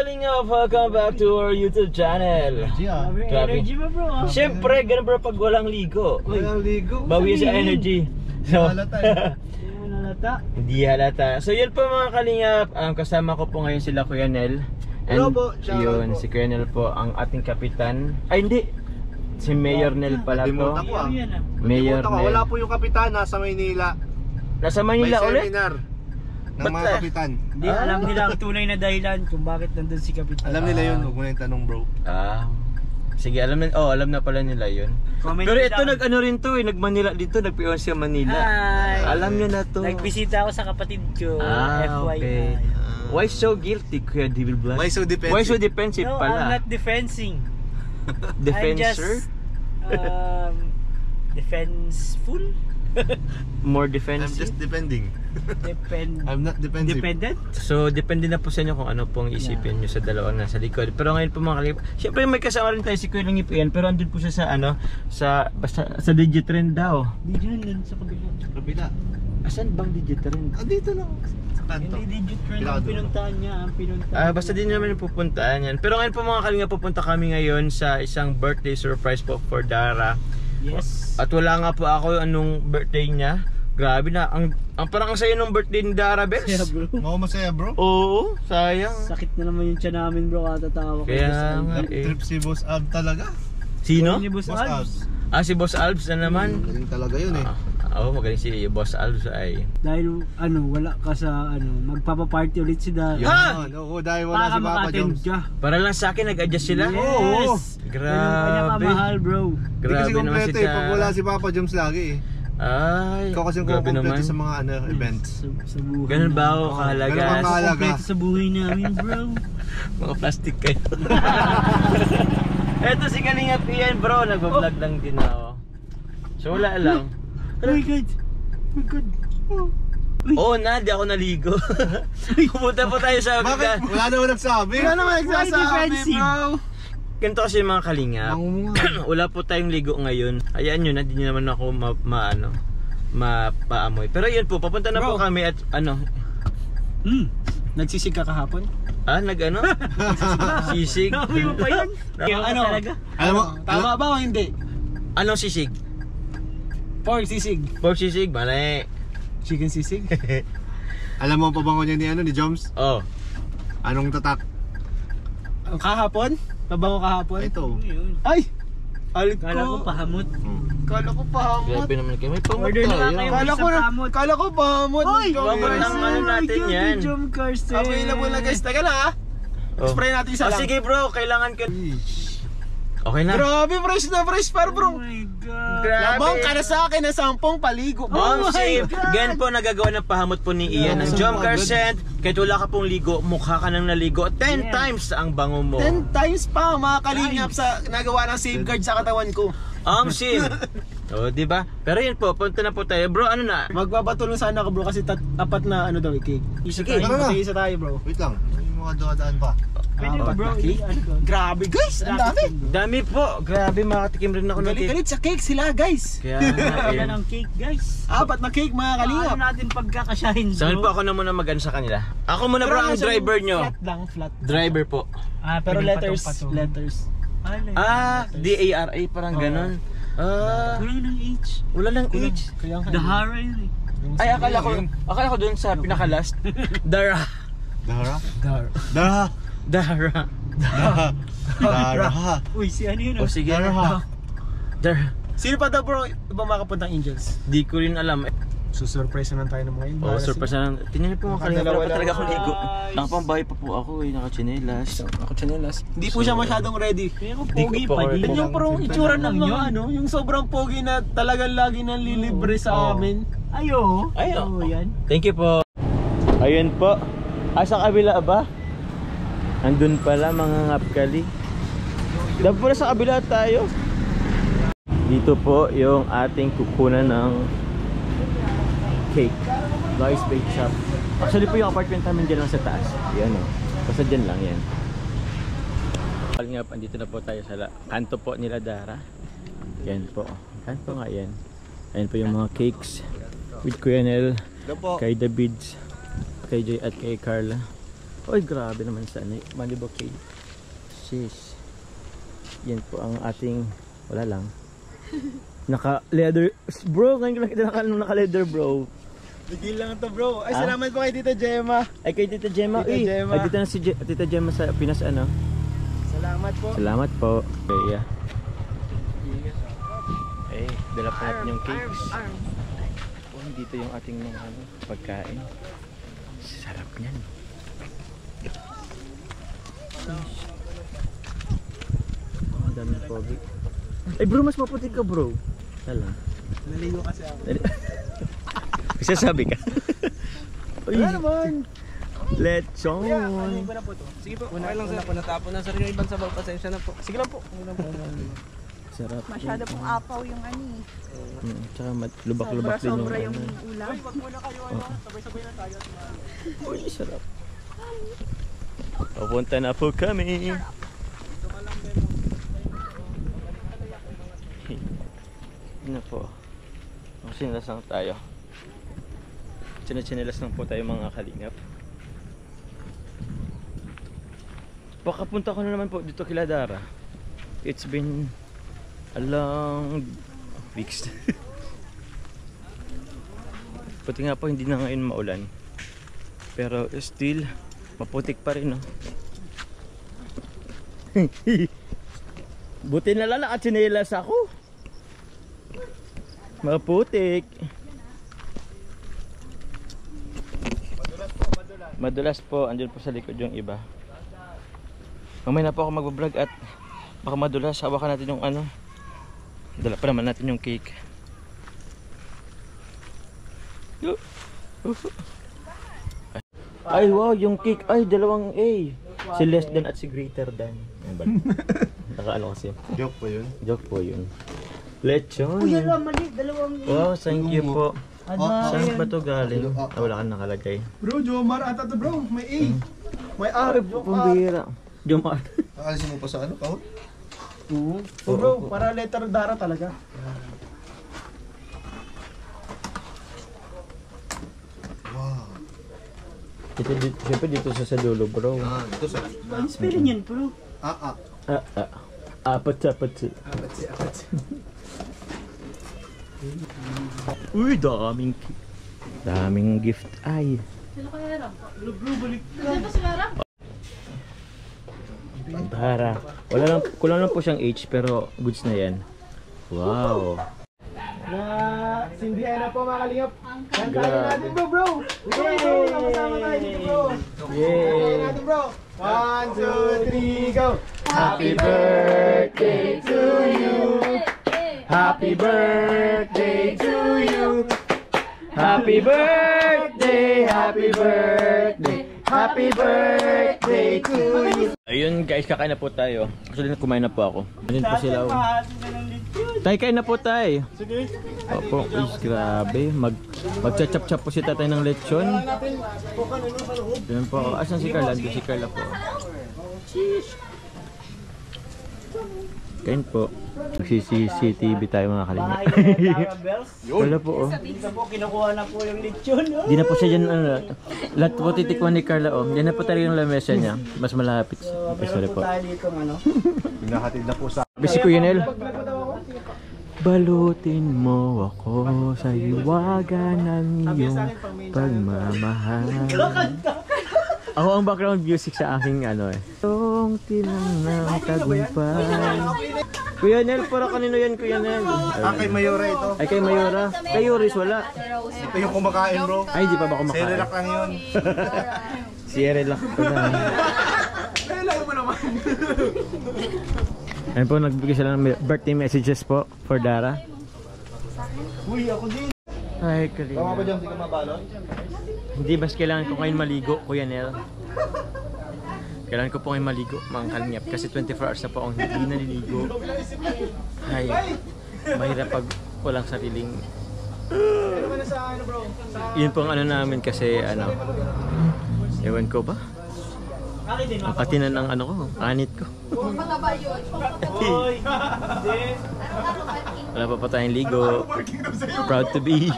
Kalingap, welcome back to our YouTube channel. Energy mo bro. Siyempre, ganun bro pag walang ligo. Walang ligo. Bawi sa energy. So, hindi halata. So yun po mga Kalingap, kasama ko po ngayon sila Kuya Nel. And yun, si Kuya Nel po ang ating kapitan. Ay hindi, si Mayor Nel pala to. Mayor Nel. Wala po yung kapitan, nasa Maynila. Nasa Manila ulit? May seminar ng mga kapitan. Hindi alam nila ang tunay na dahilan kung bakit nandun si kapitan. Alam nila yun, huwag mo na yung tanong bro. Sige, alam na pala nila yun. Comment Pero ito down. nag-ano rin to eh, nag-Manila dito, nag-pion siya Manila. Hi. Alam niyo na to. Nagbisita ako sa kapatid ko. FYI. Okay. Why so guilty, Kuya Devil Blood? Why so defensive? Why so defensive No, I'm pala? not defensing. Defenser? Defenseful? More I'm defensive? just depending. I'm not defensive. Dependent? So, depende na po sa inyo kung ano pong isipin nyo sa dalawang nasa likod. Pero ngayon po mga Kalingap, syempre may kasama rin tayo si Kuya Langipian, pero andun po siya sa ano, basta sa Digitrend daw. Di dyan, dun sa kabila. Kapila. Asan bang Digitrend? Dito lang. Sa kanto. Hindi digit friend ang pinuntahan niya. Basta din naman yung pupuntaan yan. Pero ngayon po mga Kalingap, pupunta kami ngayon sa isang birthday surprise po for Dara. Yes. At wala nga po ako anong birthday niya. Grabe na, ang parang ang saya ng birthday ni Dara Bells. Kaya bro. Masaya bro. Oo, sayang. Sakit na naman yung tiyan namin bro, katatawa ko. Kaya nga Trip si Boss Ab talaga. Sino? Ni Boss Boss Alves. Si Boss Alves na naman. Galing talaga yun eh. Magaling si Boss Alves ay. Dahil wala ka sa magpapa-party ulit si Dara. Oo, dahil wala si Papa Jones. Para lang sa akin nag-adjust sila. Yes. Grabe. Kanya bro. Hindi Grabe kasi naman si kompleto eh, pag Dara. wala si Papa Jones lagi eh. Ay, Ikaw kasi yung grabe kumpleto naman. sa mga events. Sa buhay. Ganun ba ako Ganun kahalaga? ang kahalaga. Kompleto sa buhay namin bro. Mga plastic kayo. Eto si Kalingap Ian bro, nagbablog lang din ako. So wala lang. Oh my god. Oh my god. Oo na, di ako naligo. Pumunta po tayo sa Bakit? Wala naman nagsabi. Wala naman nagsasabi, bro. Ganito kasi mga Kalingap. Wala po tayong ligo ngayon. Hayaan nyo na, di nyo naman ako mapaamoy. Pero yun po, papunta na po kami at Nagsisig ka kahapon? Nag-ano? Sisig. Nabi mo pa yun? Talaga? Alam mo, Tama ba o hindi? Anong sisig? Pork sisig. Pork sisig, mali. Chicken sisig? alam mo ang pabango niya ni Joms? Oh. Anong tatak? Ang kahapon? Pabango kahapon? Ito. Ay! Alit ko. Kala ko pahamot. Kala ko pahamot. Grabe naman kayo. May pamot Order na tayo. kayo. Kala ko pahamot. Hoy! Pamot ang ano natin yan. Available na guys. Teka lang ha. Spray natin isa lang. Sige bro, kailangan ka. Okay na. Grabe, fresh na fresh par bro. Oh my god. Labang ka na sa akin na 10 paligo. Gan po nagagawa ng pahamot po ni Ian ng Jom Carcent. Kahit wala ka pong ligo, mukha ka nang naligo 10 times ang bango mo. 10 times pa mga Kalingap sa nagawa ng safeguard sa katawan ko. Sim. Di ba? Pero yun po, punta na po tayo. Bro, ano na? Magpapatulong sana ako bro kasi apat na daw cake. Sige. Isa tayo bro. Wait lang. May mga dumadaan pa. Pwede ba bro? Grabe guys, ang dami. Dami po. Grabe, makatikim rin ako ng cake. Galit sa cake sila guys. Kaya Kaya ng cake guys. 4 na cake mga Kalingap. Paano natin pagkakasyahin bro? Saan po ako na muna mag-ano sa kanila? Ako muna bro ang driver nyo. Flat lang, flat. Driver po. Pero letters. D-A-R-A, parang ganon. Kulang ng H. Wala lang H. Dahara yun eh. Ay, akala ko dun sa pinaka-last. Dara. Dara. Uy, si ano yun? O sige. Dara. Sino pa daw bro ibang makapuntang Angels? Di ko rin alam. Surprise na lang tayo ng mga yun. Surprise na lang. Tingnan niyo po mga Kalingap. Wala pa talaga akong ligo. Nakapambahay pa po ako nakachinelas. Hindi po siya masyadong ready. Kaya ako pogi po pa ako din. ready. Yung parang itsura ng mga yung sobrang pogi na talagang lagi nang lilibre sa amin. Ayo. Yan. Thank you po. Ayun po. Sa kabila ba? Andun pala mga ngapkali. Dapat pala sa kabila tayo. Dito po yung ating kukunan ng cake. Lois Bake Shop. Actually po yung apartment namin dyan lang sa taas. Yan o. Basta dyan lang yan. Kalingap, andito na po tayo sa kanto po nila Dara. Yan po. Kanto nga yan. Ayan po yung mga cakes with Kuya Nel, kay David, kay Jay at kay Carla. Oy, grabe naman sa Malibu Cave. Sheesh. Yan po ang ating, wala lang. Naka-leather. Bro, ngayon ko nakita naka-leather, bro. Bigil lang ito, bro. Ay, Ah? salamat po kay Tita Gemma. Ay, kay Tita Gemma. Tita Gemma. Ay, dito na si Tita Gemma sa Pinas, ano. Salamat po. Salamat po. Okay, yeah. Eh, dala pa natin yung cakes. Oh, dito yung ating mga pagkain. Sarap niyan. Ang dami ng pogi. Ay bro, mas maputi ka bro. Tala. Naligo kasi ako. Kasi sabi ka. Uy, Wala naman. lechon. Ano ba na po to? Sige po. Okay lang sir. Natapon na sir yung ibang sabaw. Pasensya na po. Sige lang po. Sarap. Masyado pong apaw yung ani. Tsaka lubak-lubak din yung Sobra yung ano. ulam. Wag muna kayo sabay-sabay na tayo. Uy, sarap. Papunta na po kami. Ano po? Chinelas lang tayo. Chinelas lang po tayo mga kalingap. Pakapunta ko na naman po dito kila Dara. It's been a long weeks. Puti nga po hindi na ngayon maulan. Pero still maputik pa rin, no? Buti na lang nakatsinelas ako. Maputik. Madulas po. Andyan po sa likod yung iba. Mamaya na po ako magbablog at baka madulas. Hawakan natin yung ano. Dala pa naman natin yung cake. Ay wow, yung cake. Ay, dalawang A. Si less than at si greater than. Nakaano kasi. Joke po yun. Joke po yun. Lechon. Uy, alam, mali. Dalawang Wow, thank you po. Saan ba to galing? Ah, wala kang nakalagay. Bro, Jomar ata to bro. May A. May R. Ay, pambira. Jomar. Aalisin mo pa sa ano, kahon? Oh bro, para letter Dara talaga. Wow. Siyempre dito sa dulo, bro. Ito sa... spelling yan, bro. Apat. Uy, daming gift. Ay. Para. Kulang lang po siyang H pero goods na yan. Wow. Na sindihan na po mga kalingap. Kantahin natin bro. Yay! Sama-sama tayo dito bro. Kantahin natin bro. 1, 2, 3, go! Happy birthday to you. Happy birthday to you. Happy birthday, happy birthday, happy birthday to you. Ayun guys, kakain na po tayo. Actually kumain na po ako. Ayun po sila. Tay, kain na po tay. Sige. Opo, is grabe. Magchachap-chap po si tatay ng lechon. Ayun po. Asan si Carla? Doon si Carla po. Kain po. Mag-CCTV tayo mga kalingap. Wala po oh. Dito po, kinukuha na po yung lechon. Di na po siya dyan, lahat po titikman ni Carla oh. Diyan na po talaga yung lamesa niya. Mas malapit. Sorry po. dito, ano? Pinahatid na po sa... Bisi Kuya Nel. Balutin mo ako sa hiwaga ng iyong pagmamahal. Ako ang background music sa aking ano eh. Itong tinang ng tagumpay. Kuya Nel, para kanino yan Kuya Nel? kay Mayora ito. Ay kay Mayora. Kay Yoris wala. Ito yung kumakain bro. Ay di pa ba kumakain? Serelak lang yun. Sierra lang po na. Kailangan mo naman. Ayun po, nagbigay sila ng birthday messages po for Dara. Uy, ako din. Ay, kalina. Tama ba dyan, hindi ka mabalon? Hindi, bas kailangan ko ngayon maligo, Kuya Nel. Kailangan ko po ngayon maligo, mga kalingap. Kasi 24 hours na po akong hindi naliligo. Ay, mahirap pag walang sariling... Ano ba na sa ano bro? Sa... Yun pong ano namin kasi, ano... Ewan ko ba? Ang patinan ng ano ko, anit ko. Mataba yun. Uy! Hindi! Wala pa tayong ligo. Proud to be.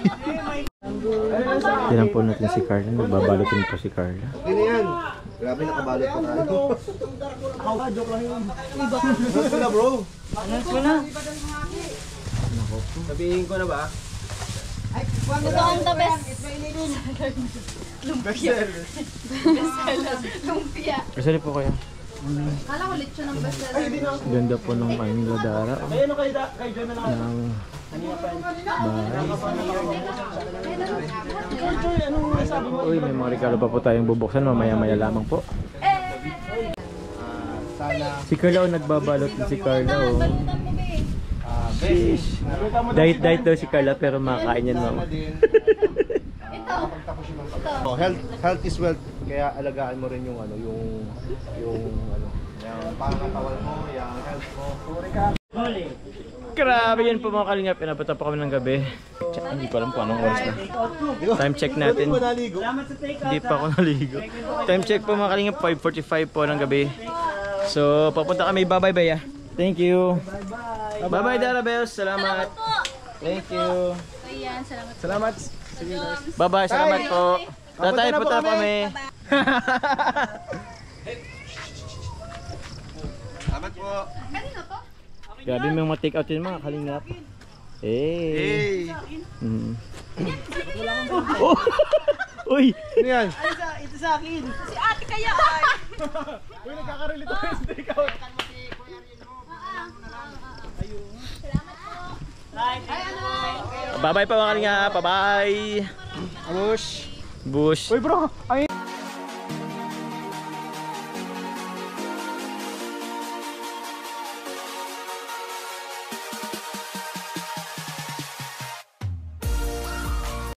Tinan po natin si Carla. Nagbabalutin po si Carla. Hindi yan. Grabe, nakabalot pa tayo. Ako, joke lang yun. Ano na bro? Ano ko na? Sabihin ko na ba? Ito ang the best. Lumpia. Lumpia. Kasali po kayo. Kala ko lechon ang best seller. Ganda po nung aming ladara. Kaya ano kay John na lang. Ng bahay. Uy, may mga regalo pa po tayong bubuksan. Mamaya-maya lamang po. Si Carla nagbabalot din si Carla. Oh. Balutan mo, be. Sheesh. Diet daw si Carla pero makakain yan mama. Ito. Oh, health is wealth. Kaya alagaan mo rin yung ano, yung pangatawan mo, yung health mo. Huli. Grabe yan po mga kalingap. Pinapata pa kami ng gabi. Hindi ko alam kung anong oras na. Time check natin. Salamat sa take Hindi pa ako naligo. Time check po mga kalingap. 5:45 po ng gabi. So papunta kami. Bye-bye Bea. Thank you. Bye-bye Darabels. Salamat. Po. Thank you. So yan, salamat. Salamat. Bye-bye. Salamat po. Tatay po tayo kami. Salamat po. Kanina po? Grabe may mga take out yun mga kalingap. Hey. Mm. Oh. Uy. Ano yan? Ito sa akin. Si ate kaya ay. Uy, nagkakarelate tayo sa takeout. Salamat po. Ay, ano? Bye-bye pa mga kalingap. Bye-bye. Abush. Bush. Uy bro, ang